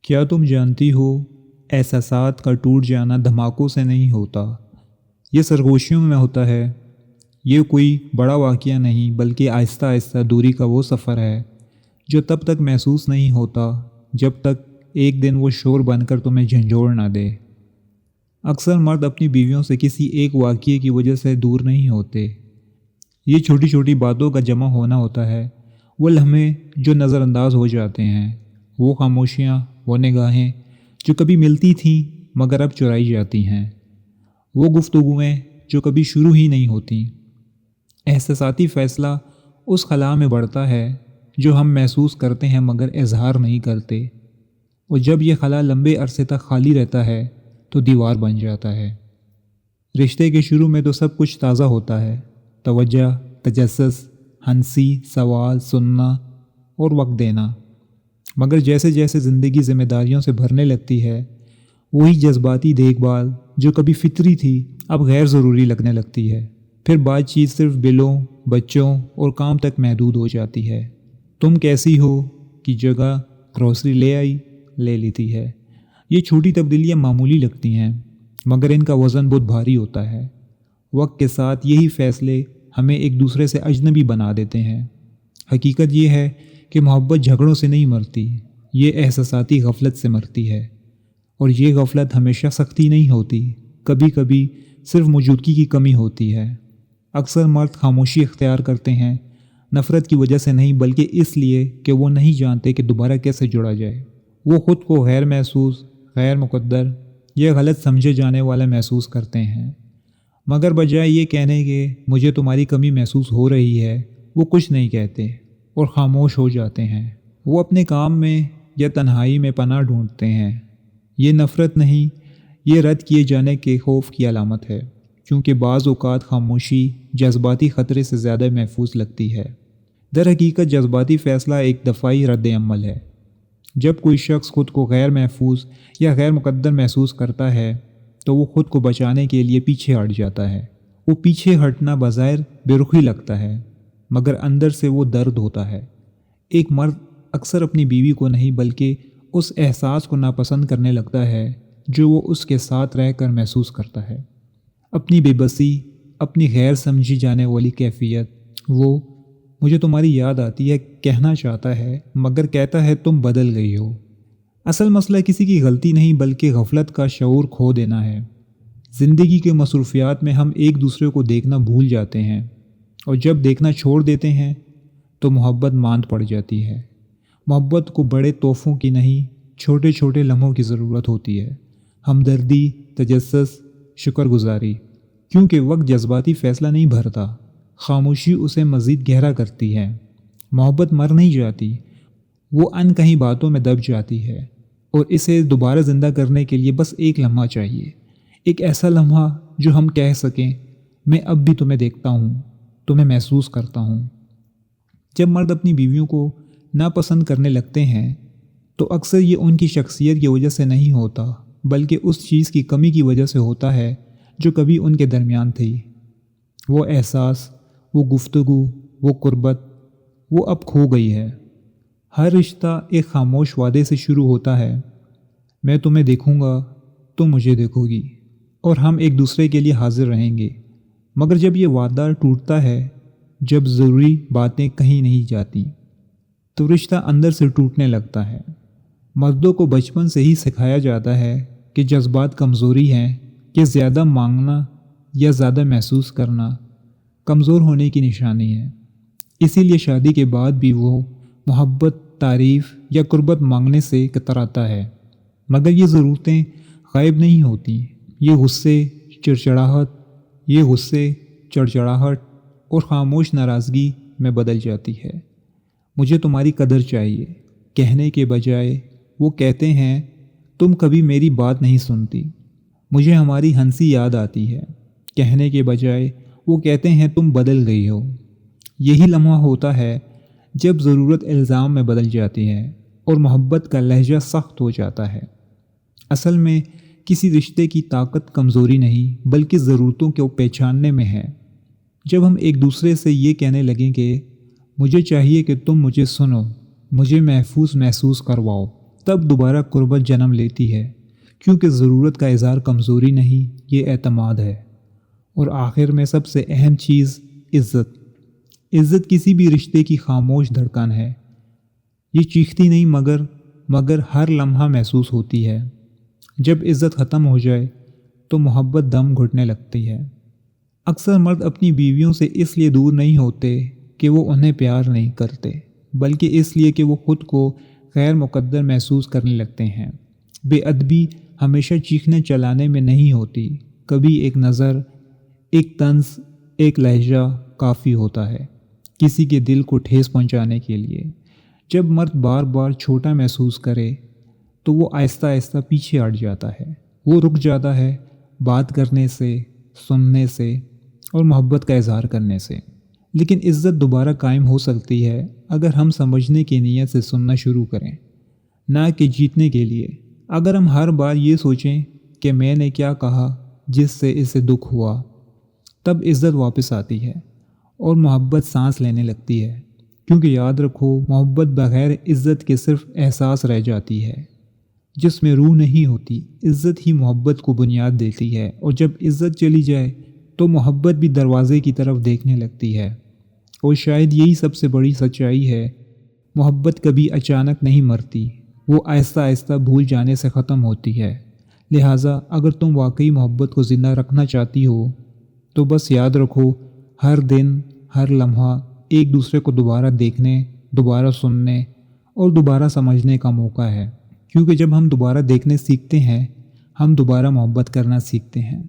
کیا تم جانتی ہو، احساسات کا ٹوٹ جانا دھماکوں سے نہیں ہوتا، یہ سرگوشیوں میں ہوتا ہے۔ یہ کوئی بڑا واقعہ نہیں بلکہ آہستہ آہستہ دوری کا وہ سفر ہے جو تب تک محسوس نہیں ہوتا جب تک ایک دن وہ شور بن کر تمہیں جھنجھوڑ نہ دے۔ اکثر مرد اپنی بیویوں سے کسی ایک واقعے کی وجہ سے دور نہیں ہوتے۔ یہ چھوٹی چھوٹی باتوں کا جمع ہونا ہوتا ہے، وہ لمحے جو نظر انداز ہو جاتے ہیں، وہ خاموشیاں، وہ نگاہیں جو کبھی ملتی تھیں مگر اب چرائی جاتی ہیں، وہ گفتگویں جو کبھی شروع ہی نہیں ہوتیں۔ احساساتی فیصلہ اس خلا میں بڑھتا ہے جو ہم محسوس کرتے ہیں مگر اظہار نہیں کرتے، اور جب یہ خلا لمبے عرصے تک خالی رہتا ہے تو دیوار بن جاتا ہے۔ رشتے کے شروع میں تو سب کچھ تازہ ہوتا ہے، توجہ، تجسس، ہنسی، سوال، سننا اور وقت دینا، مگر جیسے جیسے زندگی ذمہ داریوں سے بھرنے لگتی ہے، وہی جذباتی دیکھ بھال جو کبھی فطری تھی اب غیر ضروری لگنے لگتی ہے۔ پھر بات چیت صرف بلوں، بچوں اور کام تک محدود ہو جاتی ہے۔ تم کیسی ہو کی جگہ گروسری لے آئی لے لیتی ہے۔ یہ چھوٹی تبدیلیاں معمولی لگتی ہیں مگر ان کا وزن بہت بھاری ہوتا ہے۔ وقت کے ساتھ یہی فیصلے ہمیں ایک دوسرے سے اجنبی بنا دیتے ہیں۔ حقیقت یہ ہے کہ محبت جھگڑوں سے نہیں مرتی، یہ احساساتی غفلت سے مرتی ہے، اور یہ غفلت ہمیشہ سختی نہیں ہوتی، کبھی کبھی صرف موجودگی کی کمی ہوتی ہے۔ اکثر مرد خاموشی اختیار کرتے ہیں، نفرت کی وجہ سے نہیں بلکہ اس لیے کہ وہ نہیں جانتے کہ دوبارہ کیسے جڑا جائے۔ وہ خود کو غیر محسوس، غیر مقدر یا غلط سمجھے جانے والا محسوس کرتے ہیں، مگر بجائے یہ کہنے کہ مجھے تمہاری کمی محسوس ہو رہی ہے، وہ کچھ نہیں کہتے اور خاموش ہو جاتے ہیں۔ وہ اپنے کام میں یا تنہائی میں پناہ ڈھونڈتے ہیں۔ یہ نفرت نہیں، یہ رد کیے جانے کے خوف کی علامت ہے، کیونکہ بعض اوقات خاموشی جذباتی خطرے سے زیادہ محفوظ لگتی ہے۔ در حقیقت جذباتی فیصلہ ایک دفاعی رد عمل ہے۔ جب کوئی شخص خود کو غیر محفوظ یا غیر مقدر محسوس کرتا ہے تو وہ خود کو بچانے کے لیے پیچھے ہٹ جاتا ہے۔ وہ پیچھے ہٹنا بظاہر بے رخی لگتا ہے مگر اندر سے وہ درد ہوتا ہے۔ ایک مرد اکثر اپنی بیوی کو نہیں بلکہ اس احساس کو ناپسند کرنے لگتا ہے جو وہ اس کے ساتھ رہ کر محسوس کرتا ہے۔ اپنی بے بسی، اپنی غیر سمجھی جانے والی کیفیت۔ وہ مجھے تمہاری یاد آتی ہے کہنا چاہتا ہے مگر کہتا ہے تم بدل گئی ہو۔ اصل مسئلہ کسی کی غلطی نہیں بلکہ غفلت کا شعور کھو دینا ہے۔ زندگی کے مصروفیات میں ہم ایک دوسرے کو دیکھنا بھول جاتے ہیں، اور جب دیکھنا چھوڑ دیتے ہیں تو محبت ماند پڑ جاتی ہے۔ محبت کو بڑے تحفوں کی نہیں، چھوٹے چھوٹے لمحوں کی ضرورت ہوتی ہے، ہمدردی، تجسس، شکر گزاری، کیونکہ وقت جذباتی فیصلہ نہیں بھرتا، خاموشی اسے مزید گہرا کرتی ہے۔ محبت مر نہیں جاتی، وہ ان کہیں باتوں میں دب جاتی ہے، اور اسے دوبارہ زندہ کرنے کے لیے بس ایک لمحہ چاہیے، ایک ایسا لمحہ جو ہم کہہ سکیں میں اب بھی تمہیں دیکھتا ہوں، تمہیں محسوس کرتا ہوں۔ جب مرد اپنی بیویوں کو ناپسند کرنے لگتے ہیں تو اکثر یہ ان کی شخصیت کی وجہ سے نہیں ہوتا بلکہ اس چیز کی کمی کی وجہ سے ہوتا ہے جو کبھی ان کے درمیان تھی۔ وہ احساس، وہ گفتگو، وہ قربت، وہ اب کھو گئی ہے۔ ہر رشتہ ایک خاموش وعدے سے شروع ہوتا ہے، میں تمہیں دیکھوں گا، تم مجھے دیکھو گی، اور ہم ایک دوسرے کے لیے حاضر رہیں گے۔ مگر جب یہ وعدہ ٹوٹتا ہے، جب ضروری باتیں کہیں نہیں جاتی، تو رشتہ اندر سے ٹوٹنے لگتا ہے۔ مردوں کو بچپن سے ہی سکھایا جاتا ہے کہ جذبات کمزوری ہیں، کہ زیادہ مانگنا یا زیادہ محسوس کرنا کمزور ہونے کی نشانی ہے۔ اسی لیے شادی کے بعد بھی وہ محبت، تعریف یا قربت مانگنے سے کتراتا ہے، مگر یہ ضرورتیں غائب نہیں ہوتیں۔ یہ غصے، چڑچڑاہٹ اور خاموش ناراضگی میں بدل جاتی ہے۔ مجھے تمہاری قدر چاہیے کہنے کے بجائے وہ کہتے ہیں تم کبھی میری بات نہیں سنتی۔ مجھے ہماری ہنسی یاد آتی ہے کہنے کے بجائے وہ کہتے ہیں تم بدل گئی ہو۔ یہی لمحہ ہوتا ہے جب ضرورت الزام میں بدل جاتی ہے اور محبت کا لہجہ سخت ہو جاتا ہے۔ اصل میں کسی رشتے کی طاقت کمزوری نہیں بلکہ ضرورتوں کو پہچاننے میں ہے۔ جب ہم ایک دوسرے سے یہ کہنے لگیں کہ مجھے چاہیے کہ تم مجھے سنو، مجھے محفوظ محسوس کرواؤ، تب دوبارہ قربت جنم لیتی ہے، کیونکہ ضرورت کا اظہار کمزوری نہیں، یہ اعتماد ہے۔ اور آخر میں سب سے اہم چیز عزت۔ عزت کسی بھی رشتے کی خاموش دھڑکن ہے، یہ چیختی نہیں مگر ہر لمحہ محسوس ہوتی ہے۔ جب عزت ختم ہو جائے تو محبت دم گھٹنے لگتی ہے۔ اکثر مرد اپنی بیویوں سے اس لیے دور نہیں ہوتے کہ وہ انہیں پیار نہیں کرتے، بلکہ اس لیے کہ وہ خود کو غیر مقدر محسوس کرنے لگتے ہیں۔ بے ادبی ہمیشہ چیخنے چلانے میں نہیں ہوتی، کبھی ایک نظر، ایک طنز، ایک لہجہ کافی ہوتا ہے کسی کے دل کو ٹھیس پہنچانے کے لیے۔ جب مرد بار بار چھوٹا محسوس کرے تو وہ آہستہ آہستہ پیچھے ہٹ جاتا ہے، وہ رک جاتا ہے بات کرنے سے، سننے سے اور محبت کا اظہار کرنے سے۔ لیکن عزت دوبارہ قائم ہو سکتی ہے اگر ہم سمجھنے کی نیت سے سننا شروع کریں، نہ کہ جیتنے کے لیے۔ اگر ہم ہر بار یہ سوچیں کہ میں نے کیا کہا جس سے اسے دکھ ہوا، تب عزت واپس آتی ہے اور محبت سانس لینے لگتی ہے۔ کیونکہ یاد رکھو، محبت بغیر عزت کے صرف احساس رہ جاتی ہے جس میں روح نہیں ہوتی۔ عزت ہی محبت کو بنیاد دیتی ہے، اور جب عزت چلی جائے تو محبت بھی دروازے کی طرف دیکھنے لگتی ہے۔ اور شاید یہی سب سے بڑی سچائی ہے، محبت کبھی اچانک نہیں مرتی، وہ آہستہ آہستہ بھول جانے سے ختم ہوتی ہے۔ لہٰذا اگر تم واقعی محبت کو زندہ رکھنا چاہتی ہو تو بس یاد رکھو، ہر دن، ہر لمحہ ایک دوسرے کو دوبارہ دیکھنے، دوبارہ سننے اور دوبارہ سمجھنے کا موقع ہے۔ کیونکہ جب ہم دوبارہ دیکھنے سیکھتے ہیں، ہم دوبارہ محبت کرنا سیکھتے ہیں۔